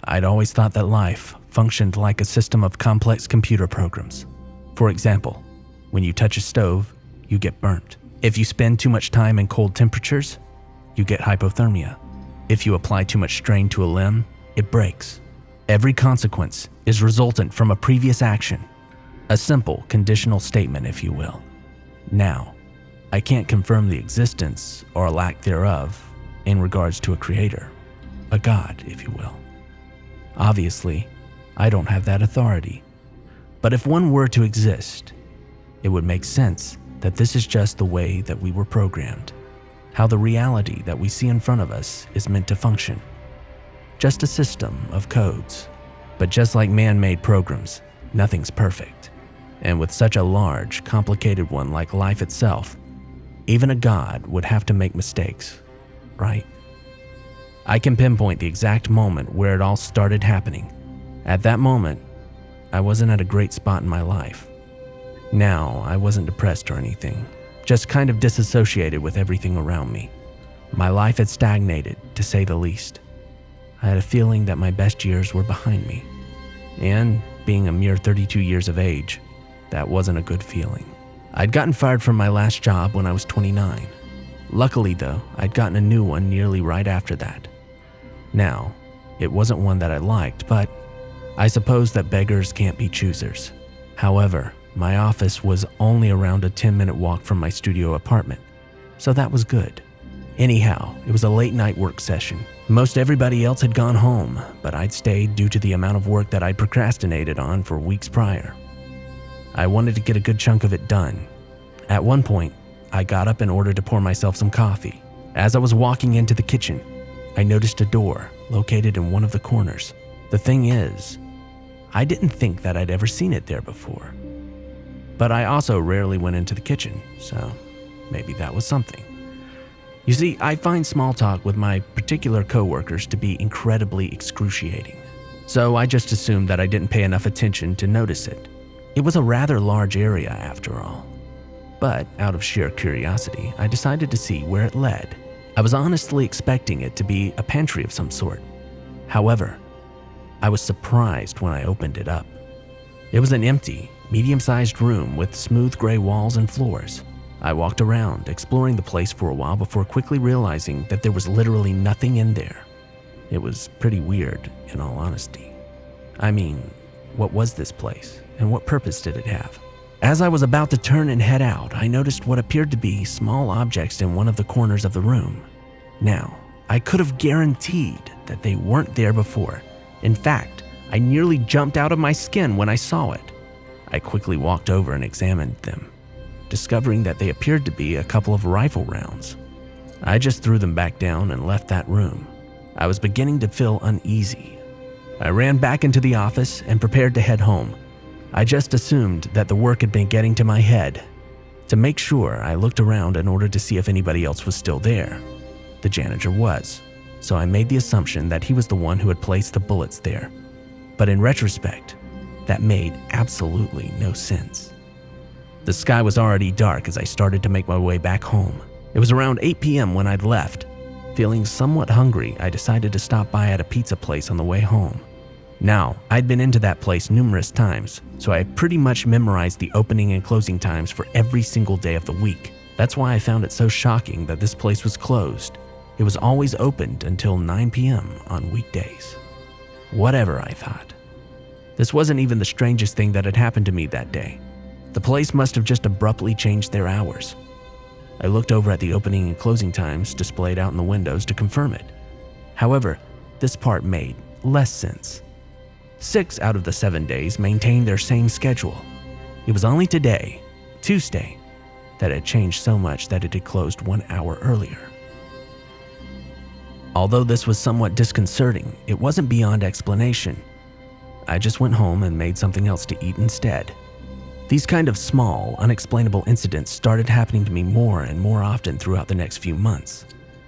I'd always thought that life functioned like a system of complex computer programs. For example, when you touch a stove, you get burnt. If you spend too much time in cold temperatures, you get hypothermia. If you apply too much strain to a limb, it breaks. Every consequence is resultant from a previous action. A simple conditional statement, if you will. Now, I can't confirm the existence or lack thereof in regards to a creator, a god, if you will. Obviously, I don't have that authority. But if one were to exist, it would make sense that this is just the way that we were programmed, how the reality that we see in front of us is meant to function. Just a system of codes. But just like man-made programs, nothing's perfect. And with such a large, complicated one like life itself, even a god would have to make mistakes, right? I can pinpoint the exact moment where it all started happening. At that moment, I wasn't at a great spot in my life. Now, I wasn't depressed or anything, just kind of disassociated with everything around me. My life had stagnated, to say the least. I had a feeling that my best years were behind me. And being a mere 32 years of age, that wasn't a good feeling. I'd gotten fired from my last job when I was 29. Luckily though, I'd gotten a new one nearly right after that. Now, it wasn't one that I liked, but I suppose that beggars can't be choosers. However, my office was only around a 10-minute walk from my studio apartment, so that was good. Anyhow, it was a late-night work session. Most everybody else had gone home, but I'd stayed due to the amount of work that I'd procrastinated on for weeks prior. I wanted to get a good chunk of it done. At one point, I got up in order to pour myself some coffee. As I was walking into the kitchen, I noticed a door located in one of the corners. The thing is, I didn't think that I'd ever seen it there before. But I also rarely went into the kitchen, so maybe that was something. You see, I find small talk with my particular coworkers to be incredibly excruciating. So I just assumed that I didn't pay enough attention to notice it. It was a rather large area after all. But out of sheer curiosity, I decided to see where it led. I was honestly expecting it to be a pantry of some sort. However, I was surprised when I opened it up. It was an empty, medium-sized room with smooth gray walls and floors. I walked around, exploring the place for a while before quickly realizing that there was literally nothing in there. It was pretty weird, in all honesty. I mean, what was this place, and what purpose did it have? As I was about to turn and head out, I noticed what appeared to be small objects in one of the corners of the room. Now, I could have guaranteed that they weren't there before. In fact, I nearly jumped out of my skin when I saw it. I quickly walked over and examined them, discovering that they appeared to be a couple of rifle rounds. I just threw them back down and left that room. I was beginning to feel uneasy. I ran back into the office and prepared to head home. I just assumed that the work had been getting to my head. To make sure, I looked around in order to see if anybody else was still there. The janitor was, so I made the assumption that he was the one who had placed the bullets there. But in retrospect, that made absolutely no sense. The sky was already dark as I started to make my way back home. It was around 8 p.m. when I'd left. Feeling somewhat hungry, I decided to stop by at a pizza place on the way home. Now, I'd been into that place numerous times, so I pretty much memorized the opening and closing times for every single day of the week. That's why I found it so shocking that this place was closed. It was always opened until 9 p.m. on weekdays. Whatever, I thought. This wasn't even the strangest thing that had happened to me that day. The place must have just abruptly changed their hours. I looked over at the opening and closing times displayed out in the windows to confirm it. However, this part made less sense. 6 out of the 7 days maintained their same schedule. It was only today, Tuesday, that it changed so much that it had closed 1 hour earlier. Although this was somewhat disconcerting, it wasn't beyond explanation. I just went home and made something else to eat instead. These kind of small, unexplainable incidents started happening to me more and more often throughout the next few months.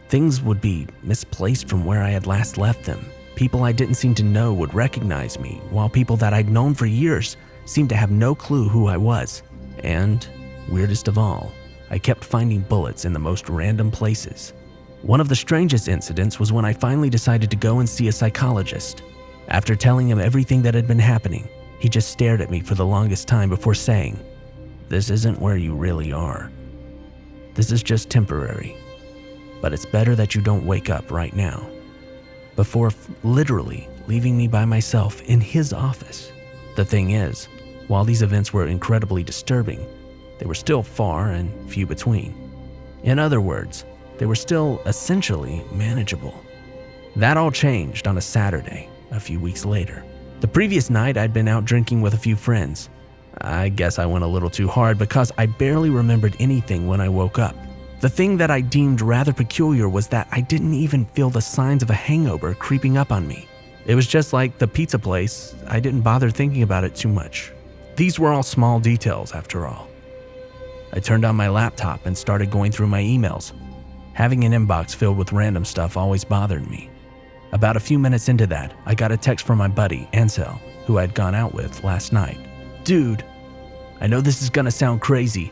Things would be misplaced from where I had last left them. People I didn't seem to know would recognize me, while people that I'd known for years seemed to have no clue who I was. And, weirdest of all, I kept finding bullets in the most random places. One of the strangest incidents was when I finally decided to go and see a psychologist. After telling him everything that had been happening, he just stared at me for the longest time before saying, "This isn't where you really are. This is just temporary, but it's better that you don't wake up right now," before literally leaving me by myself in his office. The thing is, while these events were incredibly disturbing, they were still far and few between. In other words, they were still essentially manageable. That all changed on a Saturday, a few weeks later. The previous night, I'd been out drinking with a few friends. I guess I went a little too hard because I barely remembered anything when I woke up. The thing that I deemed rather peculiar was that I didn't even feel the signs of a hangover creeping up on me. It was just like the pizza place. I didn't bother thinking about it too much. These were all small details after all. I turned on my laptop and started going through my emails. Having an inbox filled with random stuff always bothered me. About a few minutes into that, I got a text from my buddy, Ansel, who I'd gone out with last night. "Dude, I know this is gonna sound crazy,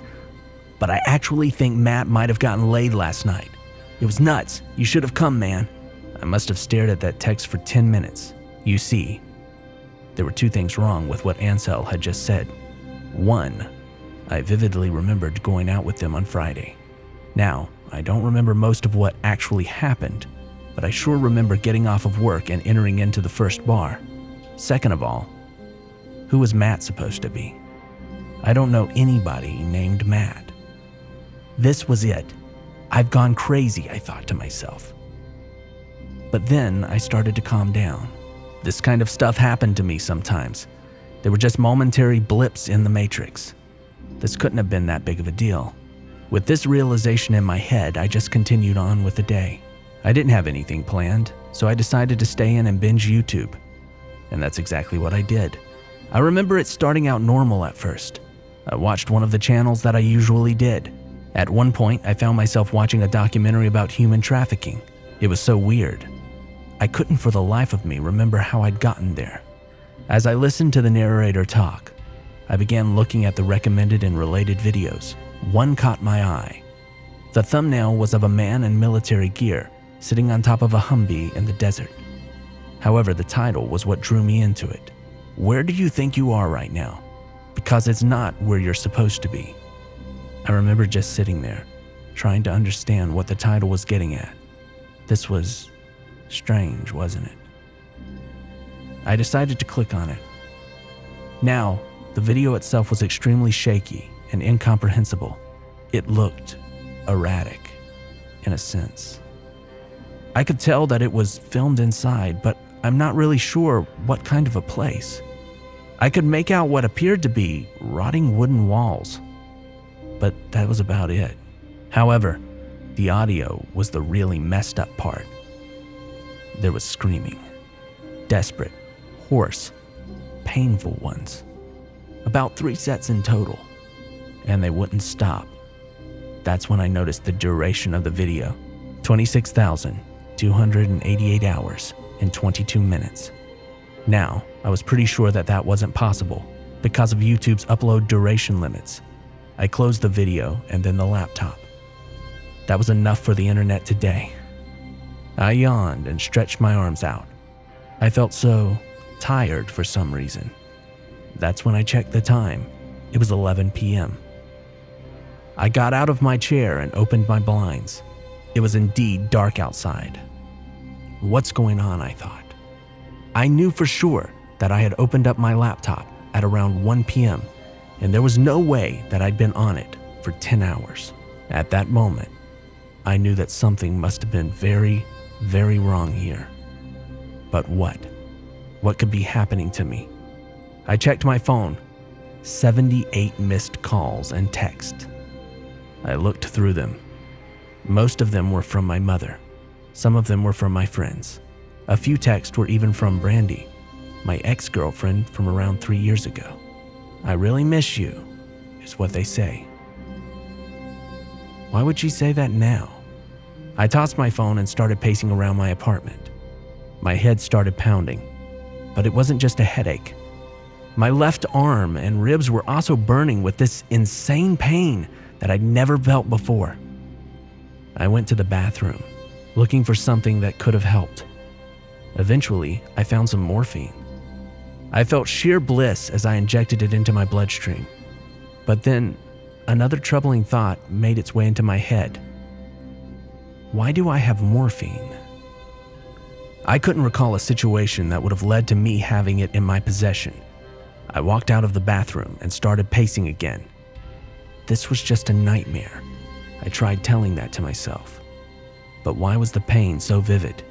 but I actually think Matt might have gotten laid last night. It was nuts. You should have come, man." I must have stared at that text for 10 minutes. You see, there were two things wrong with what Ansel had just said. One, I vividly remembered going out with them on Friday. Now, I don't remember most of what actually happened, but I sure remember getting off of work and entering into the first bar. Second of all, who was Matt supposed to be? I don't know anybody named Matt. This was it. I've gone crazy, I thought to myself. But then I started to calm down. This kind of stuff happened to me sometimes. They were just momentary blips in the matrix. This couldn't have been that big of a deal. With this realization in my head, I just continued on with the day. I didn't have anything planned, so I decided to stay in and binge YouTube. And that's exactly what I did. I remember it starting out normal at first. I watched one of the channels that I usually did. At one point, I found myself watching a documentary about human trafficking. It was so weird. I couldn't for the life of me remember how I'd gotten there. As I listened to the narrator talk, I began looking at the recommended and related videos. One caught my eye. The thumbnail was of a man in military gear sitting on top of a Humvee in the desert. However, the title was what drew me into it. Where do you think you are right now? Because it's not where you're supposed to be. I remember just sitting there, trying to understand what the title was getting at. This was strange, wasn't it? I decided to click on it. Now, the video itself was extremely shaky and incomprehensible. It looked erratic, in a sense. I could tell that it was filmed inside, but I'm not really sure what kind of a place. I could make out what appeared to be rotting wooden walls, but that was about it. However, the audio was the really messed up part. There was screaming. Desperate, hoarse, painful ones. About 3 sets in total. And they wouldn't stop. That's when I noticed the duration of the video. 26,288 hours and 22 minutes. Now, I was pretty sure that that wasn't possible because of YouTube's upload duration limits. I closed the video and then the laptop. That was enough for the internet today. I yawned and stretched my arms out. I felt so tired for some reason. That's when I checked the time. It was 11 p.m. I got out of my chair and opened my blinds. It was indeed dark outside. What's going on, I thought. I knew for sure that I had opened up my laptop at around 1 p.m. and there was no way that I'd been on it for 10 hours. At that moment, I knew that something must have been very, very wrong here. But what? What could be happening to me? I checked my phone. 78 missed calls and text. I looked through them. Most of them were from my mother. Some of them were from my friends. A few texts were even from Brandy, my ex-girlfriend from around 3 years ago. "I really miss you," is what they say. Why would she say that now? I tossed my phone and started pacing around my apartment. My head started pounding, but it wasn't just a headache. My left arm and ribs were also burning with this insane pain that I'd never felt before. I went to the bathroom, looking for something that could have helped. Eventually, I found some morphine. I felt sheer bliss as I injected it into my bloodstream. But then, another troubling thought made its way into my head. Why do I have morphine? I couldn't recall a situation that would have led to me having it in my possession. I walked out of the bathroom and started pacing again. This was just a nightmare. I tried telling that to myself. But why was the pain so vivid?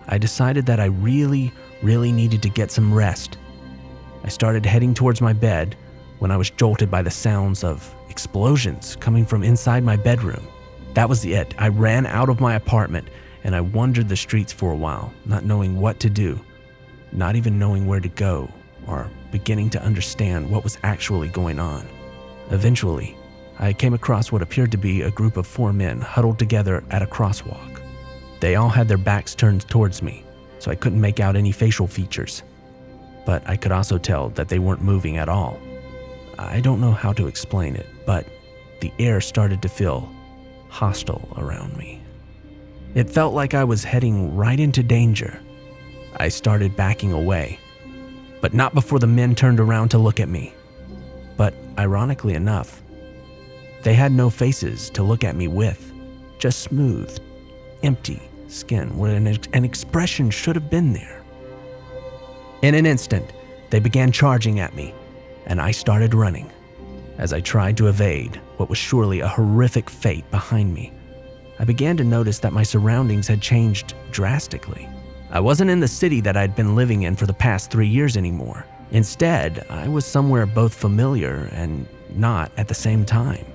I decided that I really needed to get some rest. I started heading towards my bed when I was jolted by the sounds of explosions coming from inside my bedroom. That was it. I ran out of my apartment and I wandered the streets for a while, not knowing what to do, not even knowing where to go, or beginning to understand what was actually going on. Eventually, I came across what appeared to be a group of 4 men huddled together at a crosswalk. They all had their backs turned towards me, so I couldn't make out any facial features. But I could also tell that they weren't moving at all. I don't know how to explain it, but the air started to feel hostile around me. It felt like I was heading right into danger. I started backing away, but not before the men turned around to look at me. But ironically enough, they had no faces to look at me with, just smooth, empty skin where an expression should have been there. In an instant, they began charging at me, and I started running as I tried to evade what was surely a horrific fate behind me. I began to notice that my surroundings had changed drastically. I wasn't in the city that I'd been living in for the past 3 years anymore. Instead, I was somewhere both familiar and not at the same time.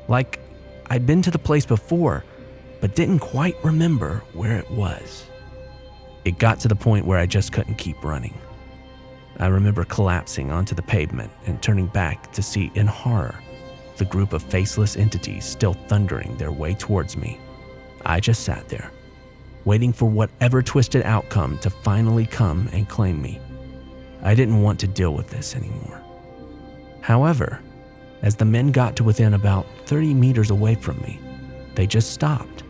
Like I'd been to the place before, but didn't quite remember where it was. It got to the point where I just couldn't keep running. I remember collapsing onto the pavement and turning back to see in horror the group of faceless entities still thundering their way towards me. I just sat there, waiting for whatever twisted outcome to finally come and claim me. I didn't want to deal with this anymore. However, as the men got to within about 30 meters away from me, they just stopped.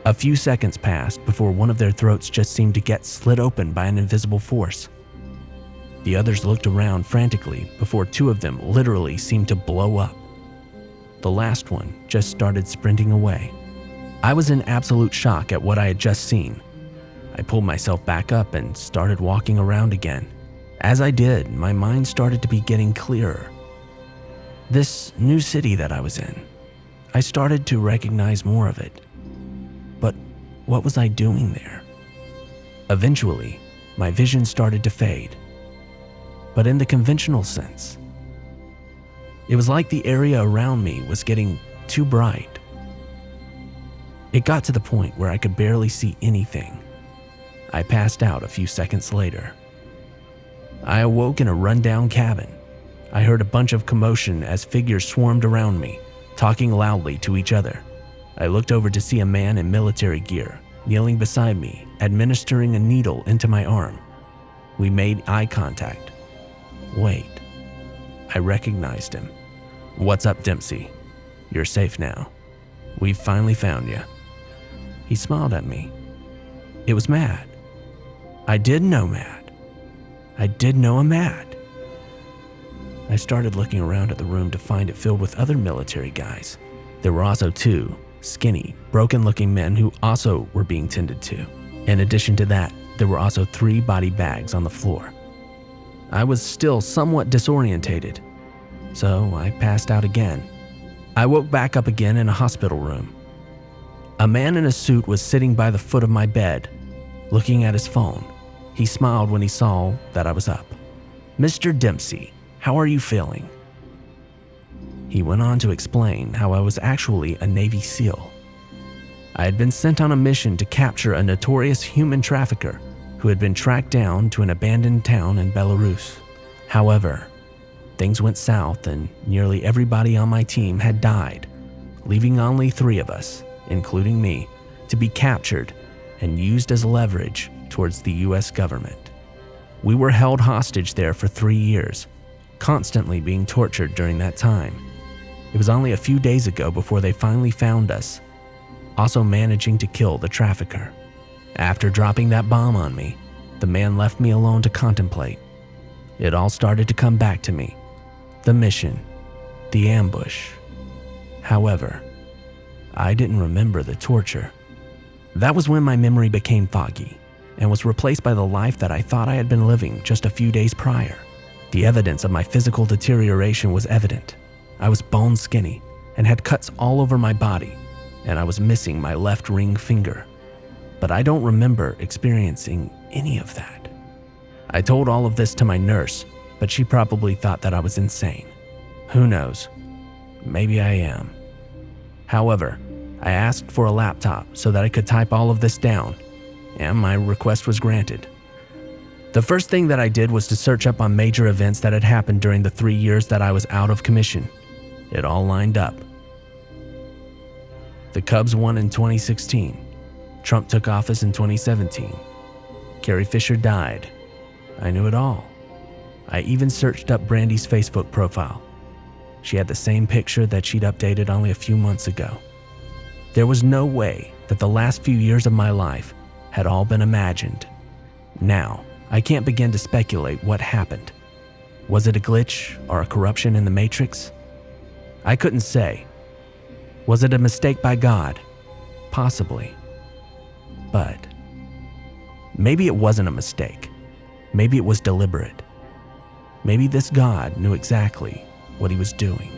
A few seconds passed before one of their throats just seemed to get slit open by an invisible force. The others looked around frantically before 2 of them literally seemed to blow up. The last one just started sprinting away. I was in absolute shock at what I had just seen. I pulled myself back up and started walking around again. As I did, my mind started to be getting clearer. This new city that I was in, I started to recognize more of it. But what was I doing there? Eventually, my vision started to fade. But in the conventional sense, it was like the area around me was getting too bright. It got to the point where I could barely see anything. I passed out a few seconds later. I awoke in a rundown cabin. I heard a bunch of commotion as figures swarmed around me, talking loudly to each other. I looked over to see a man in military gear, kneeling beside me, administering a needle into my arm. We made eye contact. Wait. I recognized him. "What's up, Dempsey? You're safe now. We've finally found you." He smiled at me. It was Matt. I did know Matt. I did know a Matt. I started looking around at the room to find it filled with other military guys. There were also 2 skinny, broken-looking men who also were being tended to. In addition to that, there were also 3 body bags on the floor. I was still somewhat disorientated, so I passed out again. I woke back up again in a hospital room. A man in a suit was sitting by the foot of my bed, looking at his phone. He smiled when he saw that I was up. "Mr. Dempsey, how are you feeling?" He went on to explain how I was actually a Navy SEAL. I had been sent on a mission to capture a notorious human trafficker who had been tracked down to an abandoned town in Belarus. However, things went south and nearly everybody on my team had died, leaving only 3 of us, including me, to be captured and used as leverage towards the US government. We were held hostage there for 3 years, constantly being tortured during that time. It was only a few days ago before they finally found us, also managing to kill the trafficker. After dropping that bomb on me, the man left me alone to contemplate. It all started to come back to me. The mission, the ambush. However, I didn't remember the torture. That was when my memory became foggy and was replaced by the life that I thought I had been living just a few days prior. The evidence of my physical deterioration was evident. I was bone skinny and had cuts all over my body, and I was missing my left ring finger. But I don't remember experiencing any of that. I told all of this to my nurse, but she probably thought that I was insane. Who knows? Maybe I am. However, I asked for a laptop so that I could type all of this down, and my request was granted. The first thing that I did was to search up on major events that had happened during the 3 years that I was out of commission. It all lined up. The Cubs won in 2016. Trump took office in 2017. Carrie Fisher died. I knew it all. I even searched up Brandy's Facebook profile. She had the same picture that she'd updated only a few months ago. There was no way that the last few years of my life had all been imagined. Now, I can't begin to speculate what happened. Was it a glitch or a corruption in the Matrix? I couldn't say. Was it a mistake by God? Possibly. But maybe it wasn't a mistake. Maybe it was deliberate. Maybe this God knew exactly what he was doing.